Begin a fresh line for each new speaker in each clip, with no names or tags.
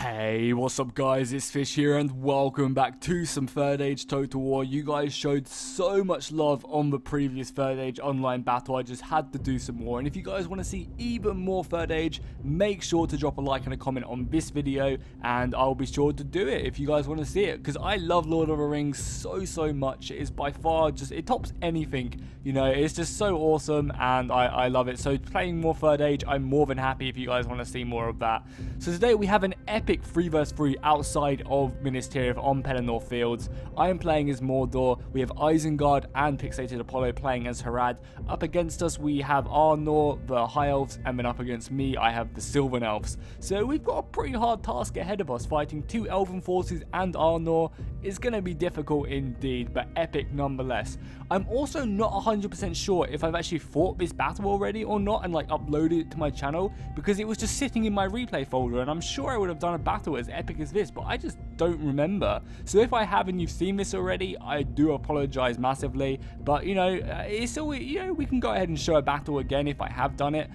Hey, what's up guys, it's Fish here and welcome back to some 3rd Age Total War. You guys showed so much love on the previous 3rd Age online battle, I just had to do some more. And if you guys want to see even more 3rd Age, make sure to drop a like and a comment on this video and I'll be sure to do it if you guys want to see it. Because I love Lord of the Rings so much, it is by far just, it tops anything, you know, it's just so awesome and I love it. So playing more 3rd Age, I'm more than happy if you guys want to see more of that. So today we have an epic 3 vs 3 outside of Minas Tirith on Pelennor fields. I am playing as Mordor. We have Isengard and Pixelated Apollo playing as Harad. Up against us we have Arnor, the High Elves, and then up against me I have the Silven Elves. So we've got a pretty hard task ahead of us. Fighting 2 Elven forces and Arnor is going to be difficult indeed, but epic nonetheless. I'm also not 100% sure if I've actually fought this battle already or not and like uploaded it to my channel, because it was just sitting in my replay folder and I'm sure I would have done a battle as epic as this, but I just don't remember. So if I have and you've seen this already, I do apologize massively, but you know, it's still, you know, we can go ahead and show a battle again if I have done it,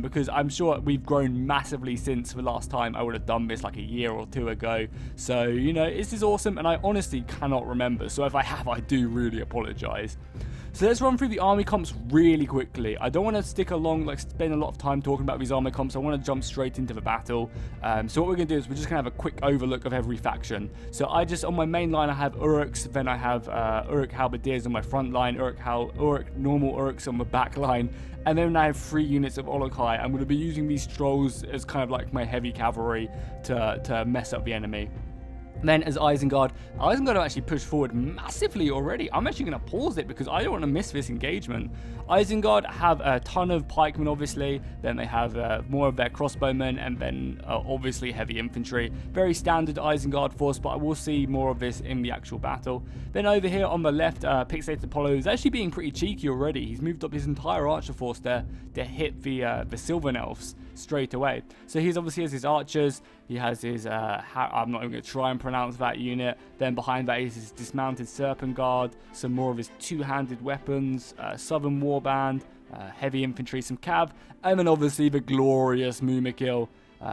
because I'm sure we've grown massively since the last time I would have done this like a year or 2 ago. So you know, this is awesome and I honestly cannot remember, so if I have, I do really apologize. So let's run through the army comps really quickly. I don't want to stick along, like spend a lot of time talking about these army comps. I want to jump straight into the battle. So what we're going to do is we're just going to have a quick overlook of every faction. So I just, on my main line, I have Uruks, then I have Uruk Halberdiers on my front line, normal Uruks on the back line, and then I have 3 units of Olokai. I'm going to be using these Strolls as kind of like my heavy cavalry to mess up the enemy. Then as Isengard actually pushed forward massively already. I'm actually going to pause it because I don't want to miss this engagement. Isengard have a ton of pikemen obviously, then they have more of their crossbowmen, and then obviously heavy infantry. Very standard Isengard force, but I will see more of this in the actual battle. Then over here on the left, Pixelated Apollo is actually being pretty cheeky already. He's moved up his entire archer force there to hit the Silven Elves straight away. So he's obviously has his archers, he has his I'm not even going to try and pronounce that unit. Then behind that is his dismounted Serpent Guard, some more of his 2-handed weapons, Southern Warband, heavy infantry, some cav, and then obviously the glorious Mumakil,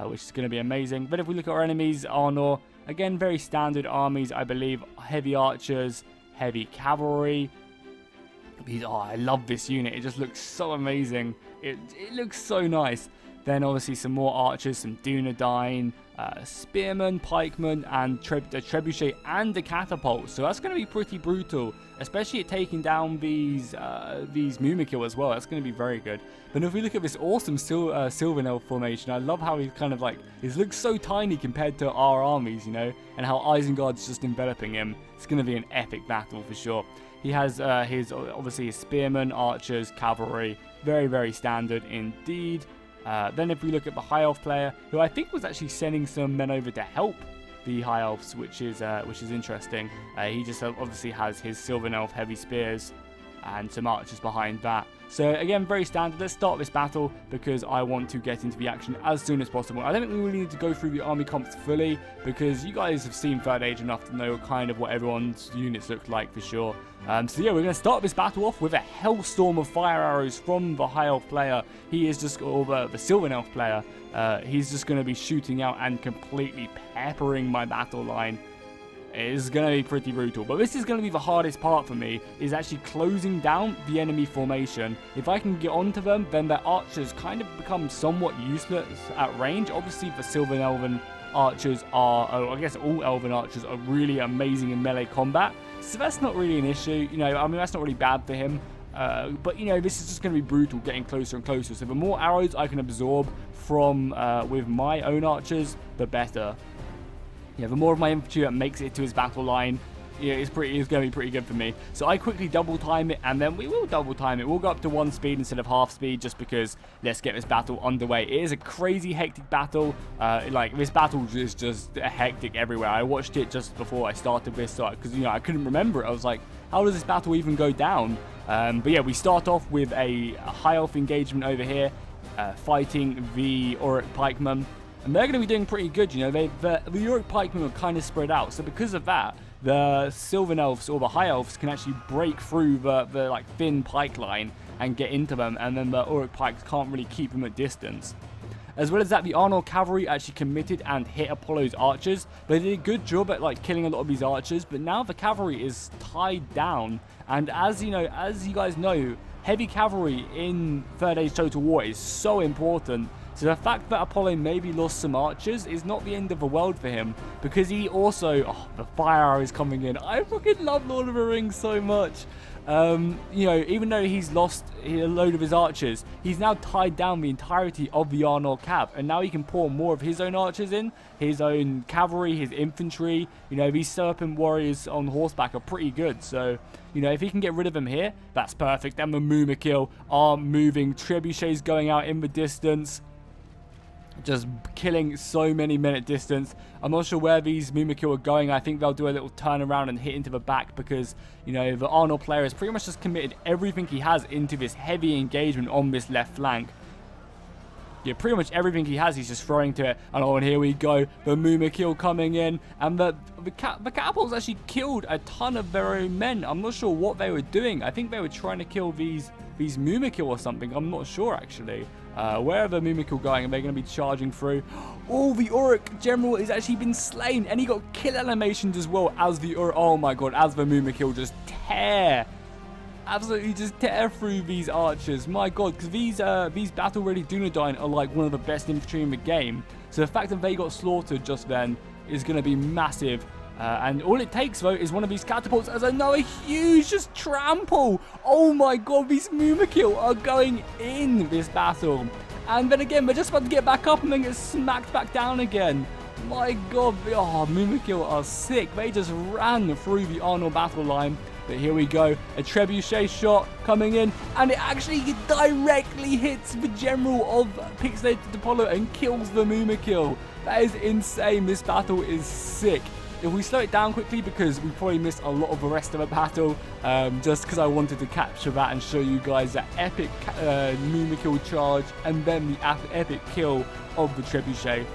which is going to be amazing. But if we look at our enemies, Arnor, again very standard armies, I believe, heavy archers, heavy cavalry. Oh, I love this unit, it just looks so amazing, it looks so nice. Then obviously some more archers, some Dunedain, spearmen, pikemen, and the trebuchet and the catapult. So that's going to be pretty brutal, especially at taking down these Mumakil as well. That's going to be very good. But if we look at this awesome Silven Elf formation, I love how he's kind of like, he looks so tiny compared to our armies, you know, and how Isengard's just enveloping him. It's going to be an epic battle for sure. He has obviously his spearmen, archers, cavalry, very standard indeed. Then if we look at the High Elf player, who I think was actually sending some men over to help the High Elves, which is interesting. He just obviously has his Silven Elf heavy spears and some archers behind that. So again, very standard. Let's start this battle because I want to get into the action as soon as possible. I don't think we really need to go through the army comps fully because you guys have seen 3rd Age enough to know kind of what everyone's units look like for sure. So yeah, we're going to start this battle off with a hellstorm of fire arrows from the High Elf player. He is just, or the Silven Elf player, he's just going to be shooting out and completely peppering my battle line. It is going to be pretty brutal, but this is going to be the hardest part for me, is actually closing down the enemy formation. If I can get onto them, then their archers kind of become somewhat useless at range. Obviously, the Silven Elven archers are, I guess all Elven archers are really amazing in melee combat, so that's not really an issue. You know, I mean, that's not really bad for him. But you know, this is just going to be brutal, getting closer and closer. So the more arrows I can absorb from with my own archers, the better. Yeah, the more of my infantry that makes it to his battle line, yeah, it's going to be pretty good for me. So I quickly double time it, and then we will double time it. We'll go up to 1 speed instead of half speed, just because let's get this battle underway. It is a crazy hectic battle. Like this battle is just hectic everywhere. I watched it just before I started this, because you know I couldn't remember it. I was like, how does this battle even go down? But yeah, we start off with a High Elf engagement over here, fighting the Uruk pikemen. And they're going to be doing pretty good, you know. The Uruk pikemen are kind of spread out, so because of that, the Silven Elves or the High Elves can actually break through the like thin pike line and get into them, and then the Uruk pikes can't really keep them at distance. As well as that, the Arnor cavalry actually committed and hit Apollo's archers. They did a good job at like killing a lot of these archers, but now the cavalry is tied down. And as you know, as you guys know, heavy cavalry in Third Age Total War is so important. So the fact that Apollo maybe lost some archers is not the end of the world for him, because he also, the fire arrow is coming in. I fucking love Lord of the Rings so much. You know, even though he's lost a load of his archers, he's now tied down the entirety of the Arnor cav, and now he can pour more of his own archers in, his own cavalry, his infantry. You know, these serpent warriors on horseback are pretty good, so you know, if he can get rid of them here, that's perfect. And the Mumakil are moving, trebuchets going out in the distance, just killing so many men at distance. I'm not sure where these Mumakil are going. I think they'll do a little turn around and hit into the back, because, you know, the Arnor player has pretty much just committed everything he has into this heavy engagement on this left flank. Yeah, pretty much everything he has, he's just throwing to it. And here we go. The Mumakil coming in. And the catapults actually killed a ton of their own men. I'm not sure what they were doing. I think they were trying to kill these Mumakil or something. I'm not sure, actually. Where are the Mumakil going? Are they going to be charging through? Oh, the Uruk general has actually been slain. And he got kill animations as well as the Uruk. Oh my god, as the Mumakil just tear. Absolutely just tear through these archers. My god, because these battle-ready Dunedain are like one of the best infantry in the game. So the fact that they got slaughtered just then is going to be massive. And all it takes, though, is one of these catapults as another huge just trample. Oh my god, these Mumakil are going in this battle. And then again, they're just about to get back up and then get smacked back down again. My god, Mumakil are sick. They just ran through the Arnor battle line. But here we go, a trebuchet shot coming in, and it actually directly hits the general of Pixelated Apollo and kills the Mumakil. That is insane. This battle is sick. If we slow it down quickly, because we probably missed a lot of the rest of the battle, just because I wanted to capture that and show you guys that epic Mumakil charge and then the epic kill of the trebuchet.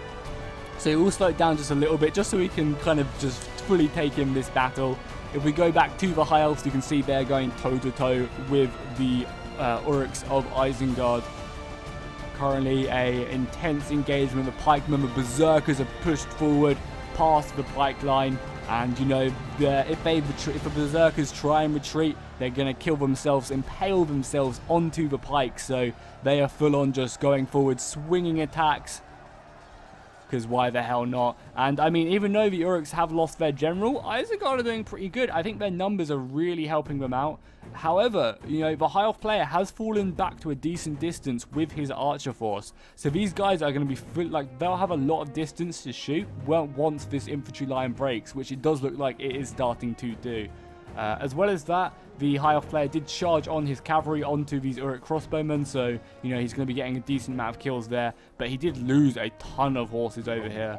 So we'll slow it down just a little bit, just so we can kind of just fully take in this battle. If we go back to the High Elves, you can see they're going toe-to-toe with the Uruks of Isengard. Currently a intense engagement. The pikemen, the berserkers have pushed forward past the pike line. And, you know, if the berserkers try and retreat, they're going to kill themselves, impale themselves onto the pike. So they are full on just going forward, swinging attacks. Because why the hell not? And I mean, even though the Uruks have lost their general, Isengard are doing pretty good. I think their numbers are really helping them out. However, you know, the High Elf player has fallen back to a decent distance with his archer force. So these guys are going to be, like, they'll have a lot of distance to shoot once this infantry line breaks, which it does look like it is starting to do. As well as that, the High Elf player did charge on his cavalry onto these Uruk crossbowmen, so, you know, he's going to be getting a decent amount of kills there. But he did lose a ton of horses over here.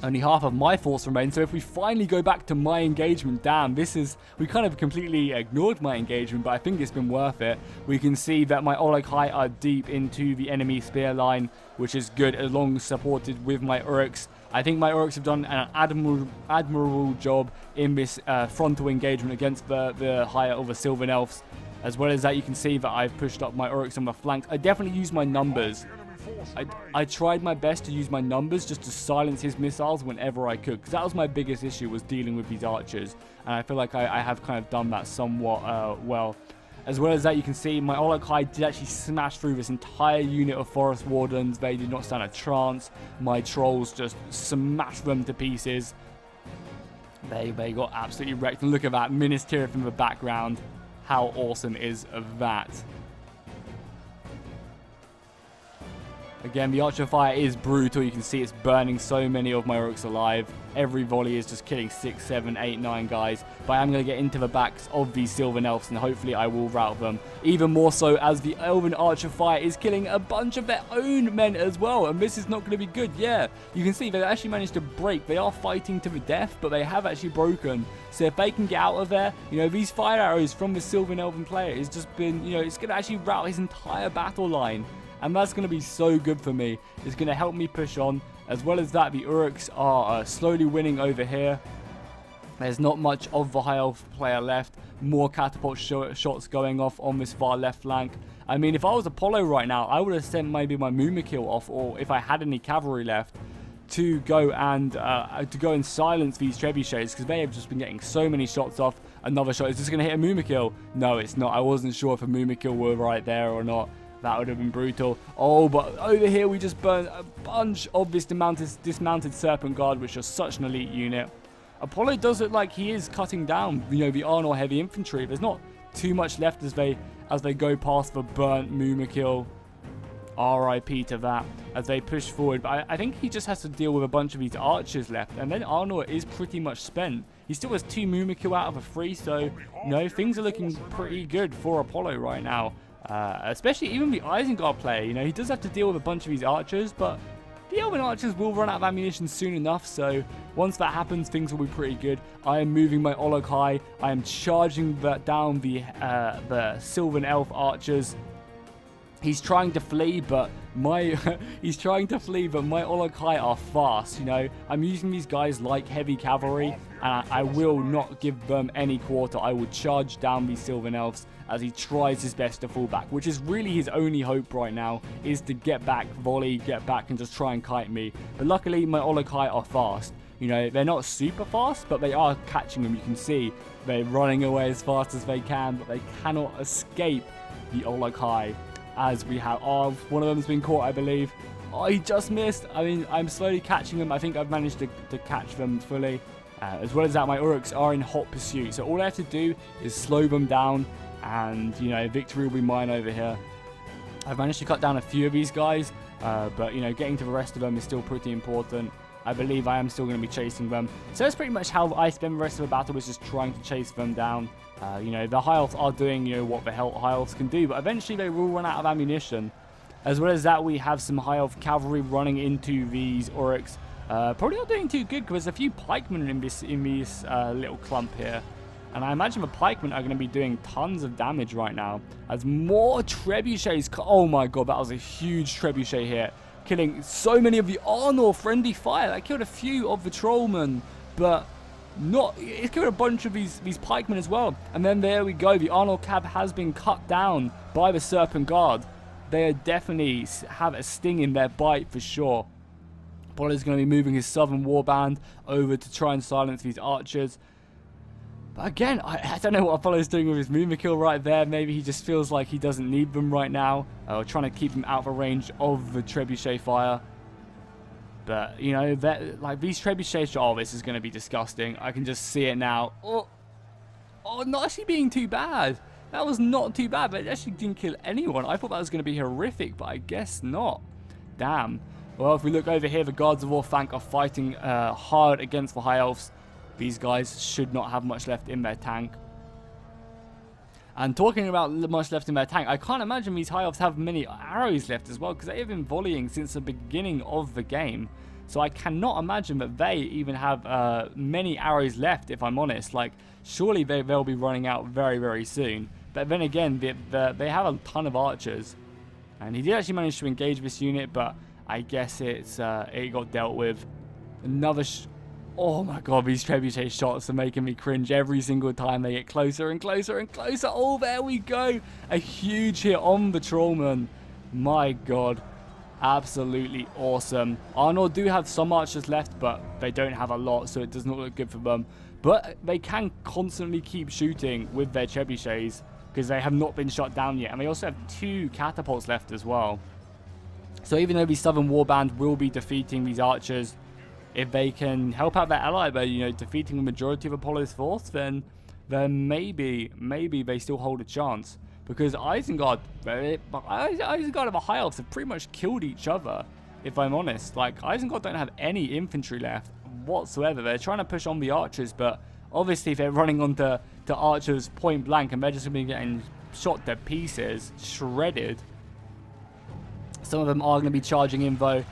Only half of my force remains, so if we finally go back to my engagement, damn, we kind of completely ignored my engagement, but I think it's been worth it. We can see that my Ologhai are deep into the enemy spear line, which is good, along supported with my Uruks. I think my Uruks have done an admirable job in this frontal engagement against the High or the Silven Elves. As well as that, you can see that I've pushed up my Uruks on the flanks. I definitely used my numbers. I tried my best to use my numbers just to silence his missiles whenever I could, because that was my biggest issue, was dealing with these archers. And I feel like I have kind of done that somewhat well. As well as that, you can see my Ologhai did actually smash through this entire unit of Forest Wardens. They did not stand a chance. My trolls just smashed them to pieces. They got absolutely wrecked. And look at that, Minas Tirith in the background. How awesome is that? Again, the archer fire is brutal. You can see it's burning so many of my Uruks alive. Every volley is just killing 6, 7, 8, 9 guys. But I'm going to get into the backs of these Silven Elves, and hopefully I will rout them. Even more so as the Elven archer fire is killing a bunch of their own men as well. And this is not going to be good. Yeah, you can see they actually managed to break. They are fighting to the death, but they have actually broken. So if they can get out of there, you know, these fire arrows from the Silven Elven player has just been, you know, it's going to actually rout his entire battle line. And that's going to be so good for me. It's going to help me push on. As well as that, the Uruks are slowly winning over here. There's not much of the High Elf player left. More catapult shots going off on this far left flank. I mean, if I was Apollo right now, I would have sent maybe my Mumakil off, or if I had any cavalry left, to go and silence these trebuchets, because they have just been getting so many shots off. Another shot, is this going to hit a Mumakil? No, it's not. I wasn't sure if a Mumakil were right there or not. That would have been brutal. Oh, but over here we just burned a bunch of this dismounted Serpent Guard, which is such an elite unit. Apollo does look like he is cutting down, you know, the Arnor heavy infantry. There's not too much left as they go past the burnt Mumakil. RIP to that as they push forward. But I think he just has to deal with a bunch of these archers left, and then Arnor is pretty much spent. He still has 2 Mumakil out of a 3, so you know, things are looking pretty good for Apollo right now. Especially even the Isengard player, you know, he does have to deal with a bunch of these archers, but the Elven archers will run out of ammunition soon enough, so once that happens, things will be pretty good. I am moving my Olokai. I am charging down the Silven Elf archers. He's trying to flee, but my Olokai are fast, you know. I'm using these guys like heavy cavalry, and I will not give them any quarter. I will charge down these Silven Elves as he tries his best to fall back, which is really his only hope right now, is to get back, volley, get back, and just try and kite me. But luckily, my Olokai are fast. You know, they're not super fast, but they are catching them. You can see they're running away as fast as they can, but they cannot escape the Olokai. As we have, oh, one of them's been caught, I believe. Oh, he just missed. I mean, I'm slowly catching them. I think I've managed to catch them fully. As well as that, my Uruks are in hot pursuit. So all I have to do is slow them down, and, you know, victory will be mine over here. I've managed to cut down a few of these guys, but, you know, getting to the rest of them is still pretty important. I believe I am still going to be chasing them. So that's pretty much how I spend the rest of the battle, is just trying to chase them down. You know, the High Elves are doing, you know, what the hell High Elves can do, but eventually they will run out of ammunition. As well as that, we have some High Elf cavalry running into these Uruks. Probably not doing too good, because there's a few pikemen in this little clump here. And I imagine the pikemen are going to be doing tons of damage right now. As more trebuchets, oh my god, that was a huge trebuchet here. Killing so many of the Arnor friendly fire. That killed a few of the trollmen, but it killed a bunch of these pikemen as well. And then there we go, the Arnor cab has been cut down by the Serpent Guard. They definitely have a sting in their bite for sure. Apollo's going to be moving his Southern Warband over to try and silence these archers. But again, I don't know what Apollo's doing with his Mumakil right there. Maybe he just feels like he doesn't need them right now. Or trying to keep them out of range of the trebuchet fire. But, you know, like these trebuchets, oh, this is going to be disgusting. I can just see it now. Oh, not actually being too bad. That was not too bad, but it actually didn't kill anyone. I thought that was going to be horrific, but I guess not. Damn. Well, if we look over here, the Guards of Orthanc are fighting hard against the High Elves. These guys should not have much left in their tank. And talking about much left in their tank, I can't imagine these High Elves have many arrows left as well, because they have been volleying since the beginning of the game. So I cannot imagine that they even have many arrows left, if I'm honest. Like, surely they'll be running out very, very soon. But then again, they have a ton of archers. And he did actually manage to engage this unit, but I guess it got dealt with. Another... Oh my god, these trebuchet shots are making me cringe every single time they get closer and closer and closer. Oh, there we go. A huge hit on the Trollman. My god. Absolutely awesome. Arnor do have some archers left, but they don't have a lot, so it does not look good for them. But they can constantly keep shooting with their trebuchets, because they have not been shot down yet. And they also have 2 catapults left as well. So even though the Southern Warband will be defeating these archers, if they can help out their ally by, you know, defeating the majority of Apollo's force, then maybe they still hold a chance. Because Isengard and the High Elves have pretty much killed each other, if I'm honest. Like, Isengard don't have any infantry left whatsoever. They're trying to push on the archers, but obviously they're running onto archers point blank, and they're just going to be getting shot to pieces, shredded. Some of them are going to be charging in, though,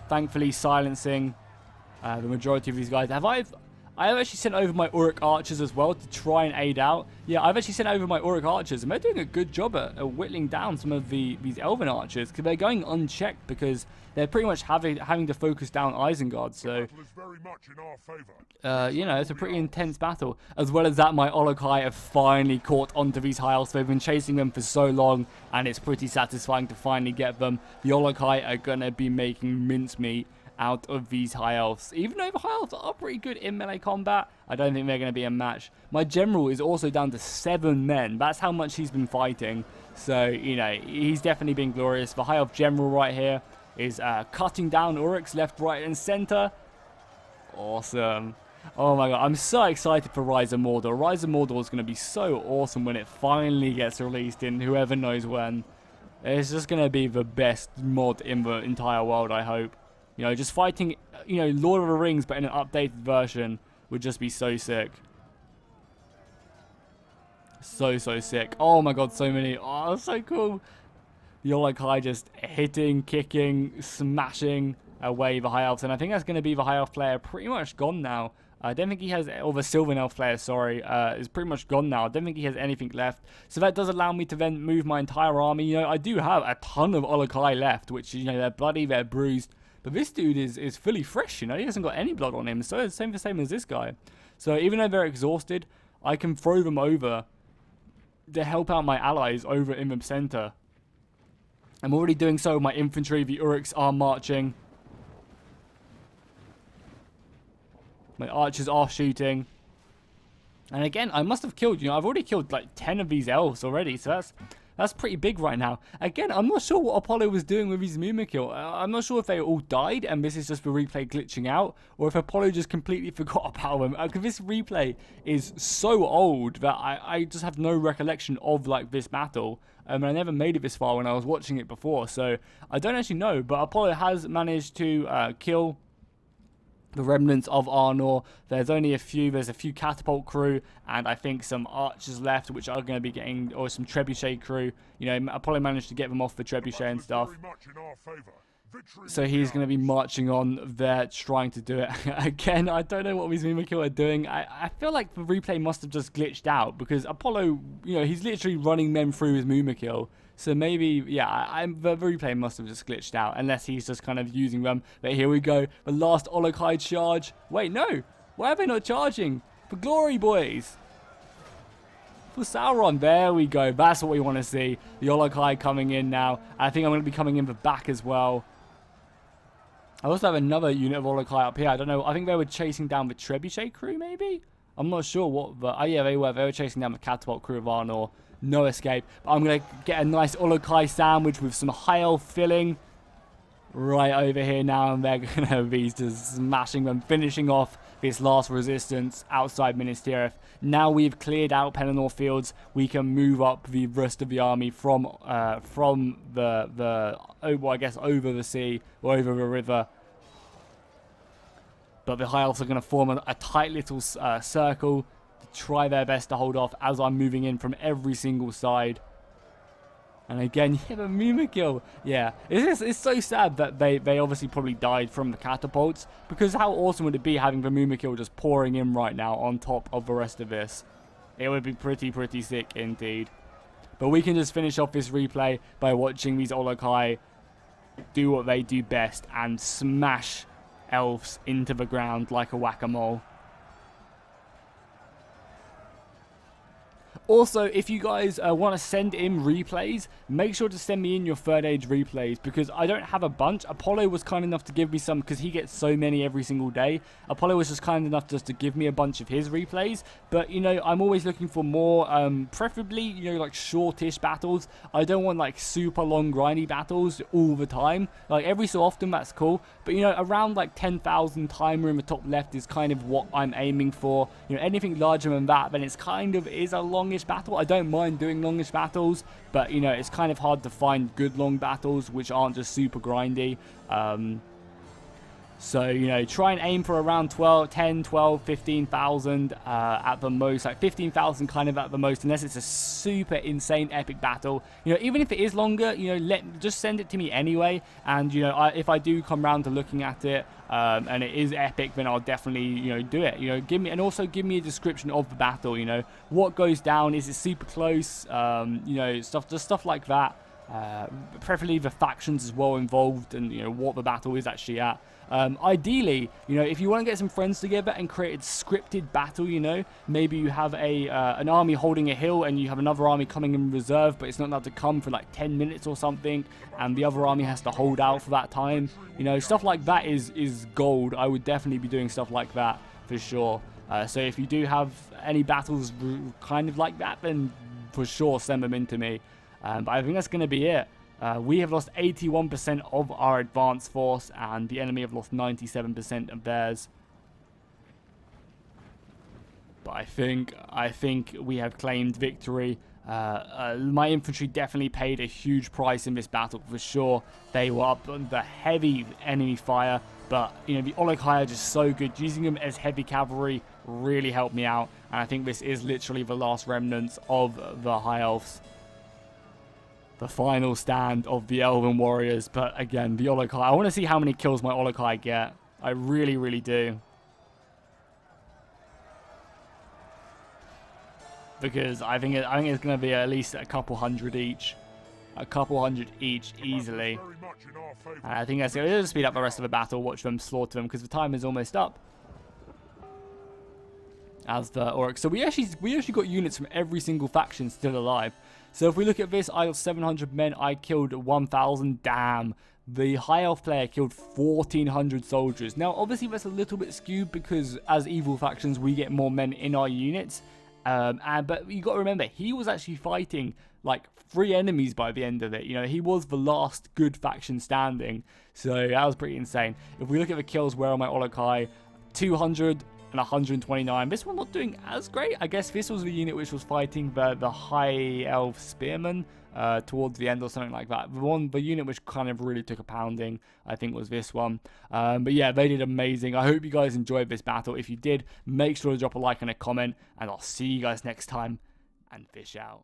thankfully silencing the majority of these guys. I have actually sent over my Uruk archers as well to try and aid out. Yeah, I've actually sent over my Uruk archers, and they're doing a good job at whittling down some of these elven archers, because they're going unchecked because they're pretty much having to focus down Isengard. So, you know, it's a pretty intense battle. As well as that, my Olokai have finally caught onto these High Elves. They've been chasing them for so long, and it's pretty satisfying to finally get them. The Olokai are going to be making mincemeat out of these High Elves. Even though the High Elves are pretty good in melee combat, I don't think they're going to be a match. My general is also down to 7 men. That's how much he's been fighting. So, you know, he's definitely been glorious. The High Elf general right here is cutting down Uruks left, right, and center. Awesome. Oh my god, I'm so excited for Rise of Mordor. Rise of Mordor is going to be so awesome when it finally gets released in whoever knows when. It's just going to be the best mod in the entire world, I hope. You know, just fighting, you know, Lord of the Rings, but in an updated version would just be so sick. So sick. Oh my god, so many. Oh, so cool. The Olokai just hitting, kicking, smashing away the High Elves. And I think that's going to be the High Elf player pretty much gone now. I don't think he has, or the Silven Elf player, sorry, is pretty much gone now. I don't think he has anything left. So that does allow me to then move my entire army. You know, I do have a ton of Olokai left, which, you know, they're bloody, they're bruised. But this dude is fully fresh, you know. He hasn't got any blood on him. So it's the same as this guy. So even though they're exhausted, I can throw them over to help out my allies over in the center. I'm already doing so with my infantry. The Uruks are marching. My archers are shooting. And again, I must have killed, you know, I've already killed like 10 of these elves already. So that's pretty big right now. Again, I'm not sure what Apollo was doing with his Mumakil. I'm not sure if they all died and this is just the replay glitching out, or if Apollo just completely forgot about them. Because this replay is so old that I just have no recollection of like this battle. And I never made it this far when I was watching it before. So I don't actually know. But Apollo has managed to kill the remnants of Arnor. There's only a few. There's a few catapult crew, and I think some archers left, which are going to be getting, or some trebuchet crew. You know, Apollo managed to get them off the trebuchet and stuff. So he's going to be marching on there, trying to do it. Again, I don't know what these Mumakil are doing. I feel like the replay must have just glitched out, because Apollo, you know, he's literally running men through his Mumakil. So maybe, yeah, the replay must have just glitched out, unless he's just kind of using them. But here we go, the last Olokai charge. Wait, no, why are they not charging? For glory, boys. For Sauron, there we go. That's what we want to see. The Olokai coming in now. I think I'm going to be coming in the back as well. I also have another unit of Olokai up here. I don't know. I think they were chasing down the trebuchet crew, maybe? I'm not sure what the... Oh, yeah, they were. They were chasing down the catapult crew of Arnor. No escape. But I'm going to get a nice Olokai sandwich with some High Elf filling right over here now. And they're going to be just smashing them, finishing off this last resistance outside Minas Tirith. Now we've cleared out PELENNOR fields, we can move up the rest of the army from the well, I guess over the sea or over the river. But the High Elves are going to form a tight little circle to try their best to hold off as I'm moving in from every single side. And again, yeah, the Mumakil. Yeah, it's so sad that they obviously probably died from the catapults, because how awesome would it be having the Mumakil just pouring in right now on top of the rest of this? It would be pretty sick indeed. But we can just finish off this replay by watching these Olokai do what they do best and smash elves into the ground like a whack-a-mole. Also, if you guys want to send in replays, make sure to send me in your third age replays, because I don't have a bunch. Apollo was kind enough to give me some, because he gets so many every single day. Apollo was just kind enough just to give me a bunch of his replays. But, you know, I'm always looking for more, preferably, you know, like shortish battles. I don't want like super long grindy battles all the time. Like every so often, that's cool. But, you know, around like 10,000 timer in the top left is kind of what I'm aiming for. You know, anything larger than that, then it's kind of is a longish battle. I don't mind doing longish battles, but you know, it's kind of hard to find good long battles which aren't just super grindy. So, you know, try and aim for around 15,000 at the most, like 15,000 kind of at the most, unless it's a super insane epic battle. You know, even if it is longer, you know, just send it to me anyway. And, you know, if I do come around to looking at it and it is epic, then I'll definitely, you know, do it. You know, also give me a description of the battle, you know, what goes down, is it super close, you know, stuff like that. Preferably the factions as well involved, and you know what the battle is actually at. Ideally, you know, if you want to get some friends together and create a scripted battle, you know, maybe you have an army holding a hill and you have another army coming in reserve, but it's not allowed to come for like 10 minutes or something, and the other army has to hold out for that time. You know, stuff like that is gold. I would definitely be doing stuff like that for sure. So if you do have any battles kind of like that, then for sure send them in to me. But I think that's going to be it. We have lost 81% of our advance force, and the enemy have lost 97% of theirs. But I think we have claimed victory. My infantry definitely paid a huge price in this battle for sure. They were up under heavy enemy fire, but you know, the Olokai are just so good. Using them as heavy cavalry really helped me out, and I think this is literally the last remnants of the High Elves. The final stand of the Elven warriors. But again, the Olokai, I want to see how many kills my Olokai get. I really, really do. Because I think it's going to be at least a couple hundred each. A couple hundred each easily. And I think that's going to speed up the rest of the battle. Watch them slaughter them because the time is almost up. As the Oryx. So we actually got units from every single faction still alive. So if we look at this, I got 700 men, I killed 1,000, damn. The High Elf player killed 1,400 soldiers. Now, obviously that's a little bit skewed because as evil factions, we get more men in our units. But you got to remember, he was actually fighting like 3 enemies by the end of it. You know, he was the last good faction standing. So that was pretty insane. If we look at the kills, where are my Olokai? 200 and 129. This one not doing as great. I guess this was the unit which was fighting the High Elf Spearmen towards the end or something like that. The unit which kind of really took a pounding, I think, was this one. But yeah, they did amazing. I hope you guys enjoyed this battle. If you did, make sure to drop a like and a comment, and I'll see you guys next time, and fish out.